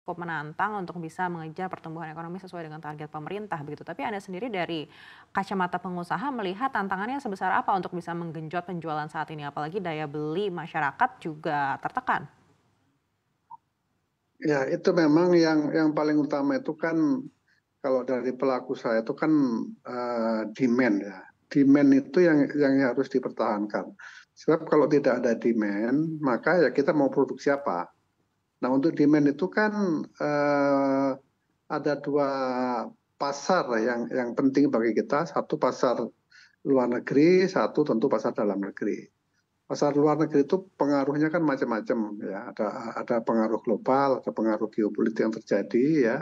cukup menantang untuk bisa mengejar pertumbuhan ekonomi sesuai dengan target pemerintah begitu. Tapi Anda sendiri dari kacamata pengusaha melihat tantangannya sebesar apa untuk bisa menggenjot penjualan saat ini? Apalagi daya beli masyarakat juga tertekan. Ya, itu memang yang paling utama itu kan kalau dari pelaku usaha itu kan demand ya. Demand itu yang harus dipertahankan. Sebab kalau tidak ada demand, maka ya kita mau produksi apa? Nah, untuk demand itu kan ada dua pasar yang penting bagi kita. Satu pasar luar negeri, satu tentu pasar dalam negeri. Pasar luar negeri itu pengaruhnya kan macam-macam ya. Ada pengaruh global, ada pengaruh geopolitik yang terjadi ya.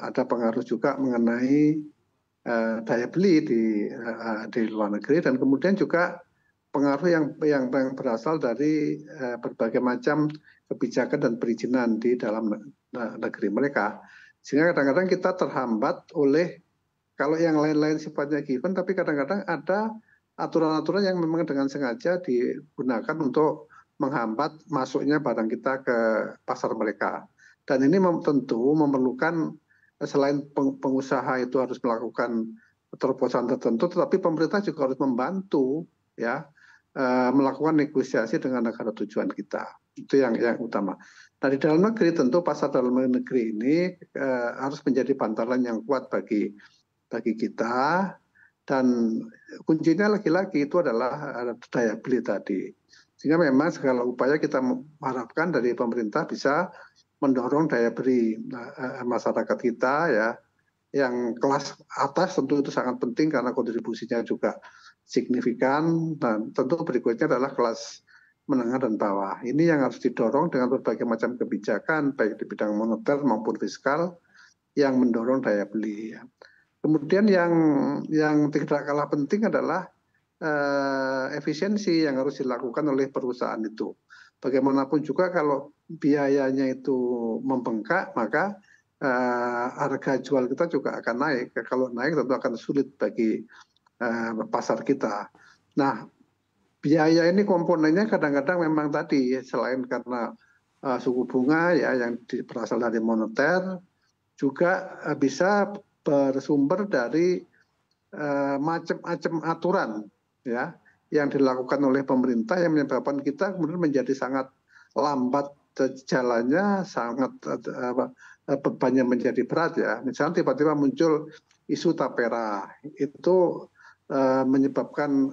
Ada pengaruh juga mengenai daya beli di luar negeri dan kemudian juga pengaruh yang berasal dari berbagai macam kebijakan dan perizinan di dalam negeri mereka. Sehingga kadang-kadang kita terhambat oleh kalau yang lain-lain sifatnya given, tapi kadang-kadang ada aturan-aturan yang memang dengan sengaja digunakan untuk menghambat masuknya barang kita ke pasar mereka. Dan ini tentu memerlukan selain pengusaha itu harus melakukan terobosan tertentu, tetapi pemerintah juga harus membantu ya melakukan negosiasi dengan negara tujuan kita. Itu yang utama. Nah, di dalam negeri tentu pasar dalam negeri ini harus menjadi bantalan yang kuat bagi kita dan kuncinya lagi-lagi itu adalah daya beli tadi. Sehingga memang segala upaya kita mengharapkan dari pemerintah bisa mendorong daya beli masyarakat kita ya, yang kelas atas tentu itu sangat penting karena kontribusinya juga signifikan dan tentu berikutnya adalah kelas menengah dan bawah. Ini yang harus didorong dengan berbagai macam kebijakan baik di bidang moneter maupun fiskal yang mendorong daya beli. Kemudian yang tidak kalah penting adalah efisiensi yang harus dilakukan oleh perusahaan itu. Bagaimanapun juga kalau biayanya itu membengkak, maka harga jual kita juga akan naik. Kalau naik tentu akan sulit bagi pasar kita. Nah, biaya ini komponennya kadang-kadang memang tadi selain karena suku bunga ya yang berasal dari moneter, juga bisa bersumber dari macam-macam aturan ya yang dilakukan oleh pemerintah yang menyebabkan kita kemudian menjadi sangat lambat jalannya, sangat bebannya menjadi berat ya. Misalnya tiba-tiba muncul isu tapera itu menyebabkan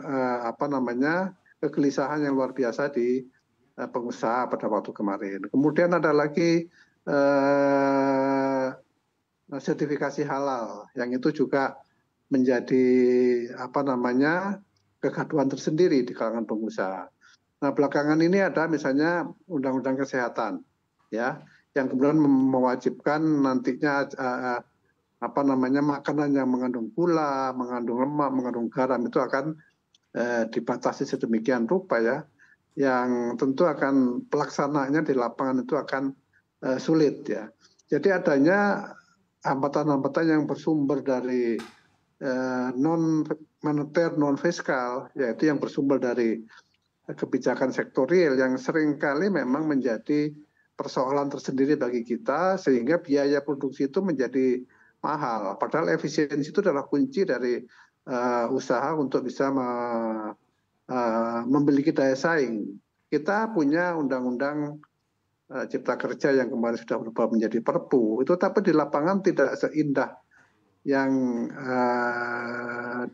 kegelisahan yang luar biasa di pengusaha pada waktu kemarin. Kemudian ada lagi sertifikasi halal yang itu juga menjadi kegaduhan tersendiri di kalangan pengusaha. Nah, belakangan ini ada misalnya undang-undang kesehatan ya yang kemudian mewajibkan nantinya makanan yang mengandung gula, mengandung lemak, mengandung garam itu akan dibatasi sedemikian rupa ya yang tentu akan pelaksanaannya di lapangan itu akan sulit ya. Jadi adanya hambatan-hambatan yang bersumber dari non moneter, non fiskal, yaitu yang bersumber dari kebijakan sektorial yang seringkali memang menjadi persoalan tersendiri bagi kita, sehingga biaya produksi itu menjadi mahal. Padahal efisiensi itu adalah kunci dari usaha untuk bisa memiliki daya saing. Kita punya undang-undang Cipta Kerja yang kemarin sudah berubah menjadi Perpu, itu tapi di lapangan tidak seindah yang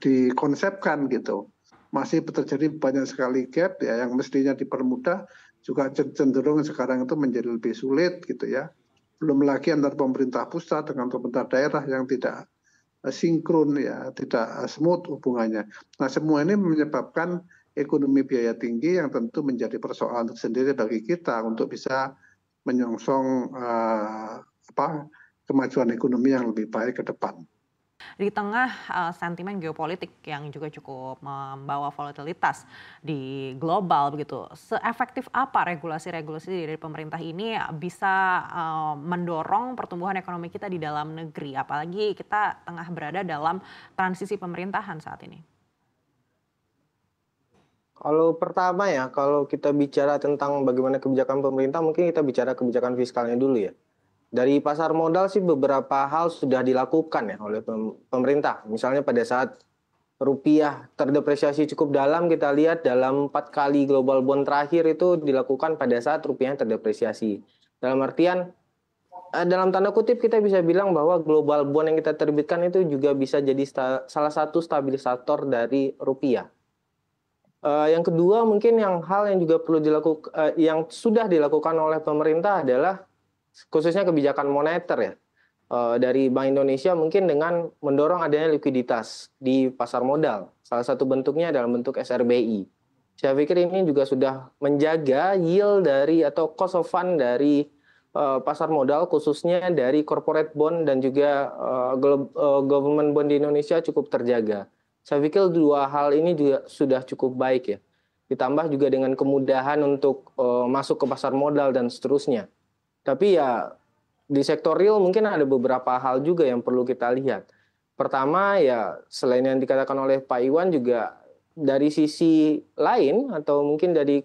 dikonsepkan gitu. Masih terjadi banyak sekali gap ya yang mestinya dipermudah juga cenderung sekarang itu menjadi lebih sulit gitu ya. Belum lagi antar pemerintah pusat dengan pemerintah daerah yang tidak sinkron ya, tidak smooth hubungannya. Nah, semua ini menyebabkan ekonomi biaya tinggi yang tentu menjadi persoalan tersendiri bagi kita untuk bisa menyongsong kemajuan ekonomi yang lebih baik ke depan. Di tengah sentimen geopolitik yang juga cukup membawa volatilitas di global begitu, seefektif apa regulasi-regulasi dari pemerintah ini bisa mendorong pertumbuhan ekonomi kita di dalam negeri? Apalagi kita tengah berada dalam transisi pemerintahan saat ini. Kalau pertama ya, kalau kita bicara tentang bagaimana kebijakan pemerintah, mungkin kita bicara kebijakan fiskalnya dulu ya. Dari pasar modal sih beberapa hal sudah dilakukan ya oleh pemerintah. Misalnya pada saat rupiah terdepresiasi cukup dalam, kita lihat dalam 4 kali global bond terakhir itu dilakukan pada saat rupiah terdepresiasi. Dalam artian, dalam tanda kutip kita bisa bilang bahwa global bond yang kita terbitkan itu juga bisa jadi salah satu stabilisator dari rupiah. Yang kedua mungkin hal yang juga perlu dilakukan, yang sudah dilakukan oleh pemerintah adalah khususnya kebijakan moneter ya. Dari Bank Indonesia mungkin dengan mendorong adanya likuiditas di pasar modal. Salah satu bentuknya dalam bentuk SRBI. Saya pikir ini juga sudah menjaga yield dari atau cost of fund dari pasar modal, khususnya dari corporate bond dan juga government bond di Indonesia cukup terjaga. Saya pikir dua hal ini juga sudah cukup baik ya. Ditambah juga dengan kemudahan untuk masuk ke pasar modal dan seterusnya. Tapi ya di sektor real mungkin ada beberapa hal juga yang perlu kita lihat. Pertama ya selain yang dikatakan oleh Pak Iwan juga dari sisi lain atau mungkin dari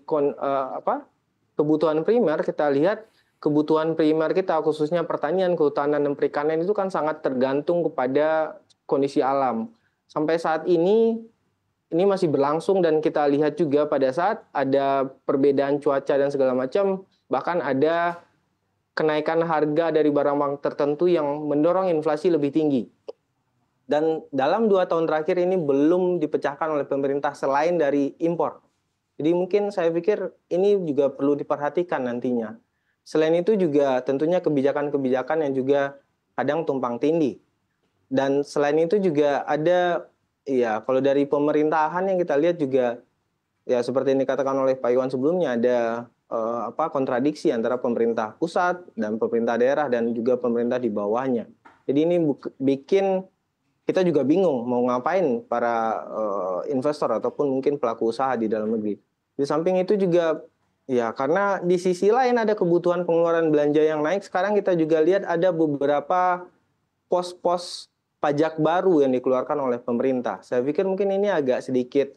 kebutuhan primer, kita lihat kebutuhan primer kita khususnya pertanian, kehutanan dan perikanan itu kan sangat tergantung kepada kondisi alam. Sampai saat ini masih berlangsung dan kita lihat juga pada saat ada perbedaan cuaca dan segala macam, bahkan ada kenaikan harga dari barang-barang tertentu yang mendorong inflasi lebih tinggi. Dan dalam 2 tahun terakhir ini belum dipecahkan oleh pemerintah selain dari impor. Jadi mungkin saya pikir ini juga perlu diperhatikan nantinya. Selain itu juga tentunya kebijakan-kebijakan yang juga kadang tumpang tindih. Dan selain itu juga ada, ya kalau dari pemerintahan yang kita lihat juga, ya seperti yang dikatakan oleh Pak Iwan sebelumnya, ada kontradiksi antara pemerintah pusat dan pemerintah daerah dan juga pemerintah di bawahnya. Jadi ini bikin kita juga bingung mau ngapain para investor ataupun mungkin pelaku usaha di dalam negeri. Di samping itu juga, ya karena di sisi lain ada kebutuhan pengeluaran belanja yang naik, sekarang kita juga lihat ada beberapa pos-pos pajak baru yang dikeluarkan oleh pemerintah. Saya pikir mungkin ini agak sedikit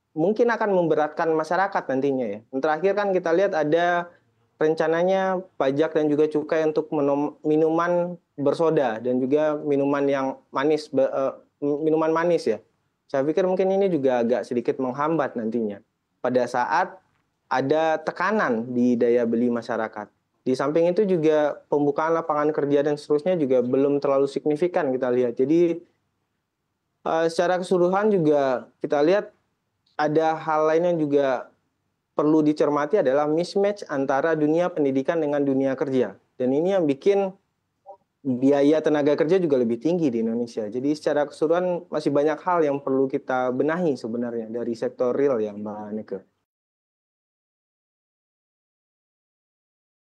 mungkin akan memberatkan masyarakat nantinya ya. Yang terakhir kan kita lihat ada rencananya pajak dan juga cukai untuk minuman bersoda dan juga minuman yang manis, minuman manis ya. Saya pikir mungkin ini juga agak sedikit menghambat nantinya pada saat ada tekanan di daya beli masyarakat. Di samping itu juga pembukaan lapangan kerja dan seterusnya juga belum terlalu signifikan kita lihat. Jadi secara keseluruhan juga kita lihat ada hal lain yang juga perlu dicermati adalah mismatch antara dunia pendidikan dengan dunia kerja. Dan ini yang bikin biaya tenaga kerja juga lebih tinggi di Indonesia. Jadi secara keseluruhan masih banyak hal yang perlu kita benahi sebenarnya dari sektor real ya Mbak Nike.